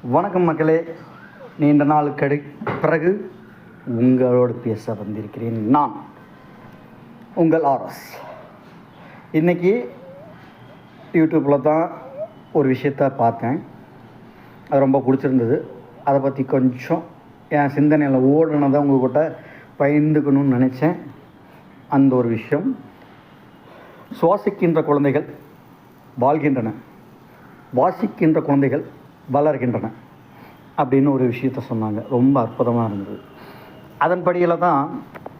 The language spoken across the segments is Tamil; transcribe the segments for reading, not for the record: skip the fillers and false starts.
வணக்கம் மக்களே, நீண்ட நாள் பிறகு உங்களோடு பேச வந்திருக்கிறேன். நான் உங்கள் ஆர்எஸ். இன்றைக்கி யூடியூப்பில் தான் ஒரு விஷயத்தை பார்த்தேன். அது ரொம்ப பிடிச்சிருந்தது. அதை பற்றி கொஞ்சம் என் சிந்தனையில் ஓடுனதை உங்கள்கிட்ட பகிர்ந்துக்கணும்னு நினச்சேன். அந்த ஒரு விஷயம், சுவாசிக்கின்ற குழந்தைகள் வாழ்கின்றன, வாசிக்கின்ற குழந்தைகள் வளர்கின்றன அப்படின்னு ஒரு விஷயத்த சொன்னாங்க. ரொம்ப அற்புதமாக இருந்தது. அதன்படியில் தான்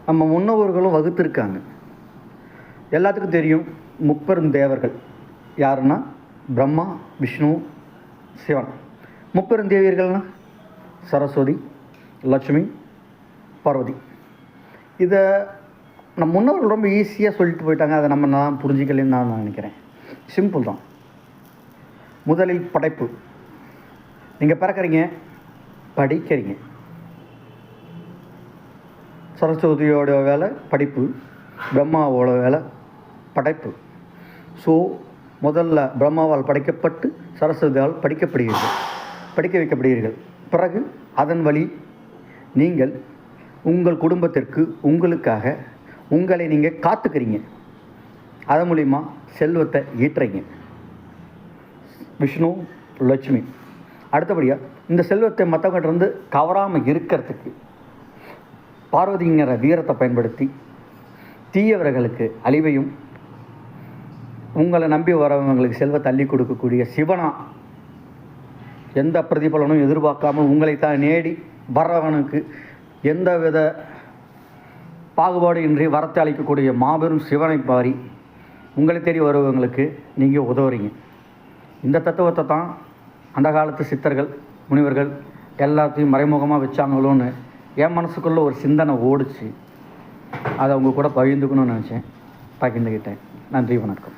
நம்ம முன்னோர்களும் வகுத்திருக்காங்க. எல்லாத்துக்கும் தெரியும், முப்பெரும் தேவர்கள் யாருன்னா பிரம்மா, விஷ்ணு, சிவன். முப்பெரும் தேவியர்கள்னால் சரஸ்வதி, லட்சுமி, பார்வதி. இதை நம்ம முன்னோர்கள் ரொம்ப ஈஸியாக சொல்லிட்டு போயிட்டாங்க. அதை நம்ம நான் புரிஞ்சிக்கலன்னு நான் நினைக்கிறேன். சிம்பிள் தான். முதலில் படைப்பு. நீங்கள் பிறக்கிறீங்க, படிக்கிறீங்க. சரஸ்வதியோட வேலை படிப்பு, பிரம்மாவோட வேலை படைப்பு. ஸோ முதல்ல பிரம்மாவால் படைக்கப்பட்டு சரஸ்வதியால் படிக்க வைக்கப்படுகிறீர்கள். பிறகு அதன் வழி நீங்கள் உங்கள் குடும்பத்திற்கு உங்களுக்காக உங்களை நீங்கள் காத்துக்கிறீங்க. அதன் மூலிமா செல்வத்தை ஈட்டுறீங்க. விஷ்ணு, லட்சுமி. அடுத்தபடியாக இந்த செல்வத்தை மற்றவங்கிட்டருந்து கவராமல் இருக்கிறதுக்கு பார்வதிங்கிற வீரத்தை பயன்படுத்தி தீயவர்களுக்கு அழிவையும் உங்களை நம்பி வரவங்களுக்கு செல்வத்தை அள்ளி கொடுக்கக்கூடிய சிவனா, எந்த பிரதிபலனும் எதிர்பார்க்காமல் உங்களை தான் நேடி வர்றவனுக்கு எந்த வித பாகுபாடு இன்றி வரத்தை அளிக்கக்கூடிய மாபெரும் சிவனை பாரி உங்களை தேடி வருவவங்களுக்கு நீங்கள் உதவுறீங்க. இந்த தத்துவத்தை தான் அந்த காலத்து சித்தர்கள், முனிவர்கள் எல்லாத்தையும் மறைமுகமாக வச்சாங்களோன்னு என் மனசுக்குள்ளே ஒரு சிந்தனை ஓடிச்சு. அதை அவங்க கூட பகிர்ந்துக்கணும்னு நினச்சேன், பகிர்ந்துக்கிட்டேன். நன்றி, வணக்கம்.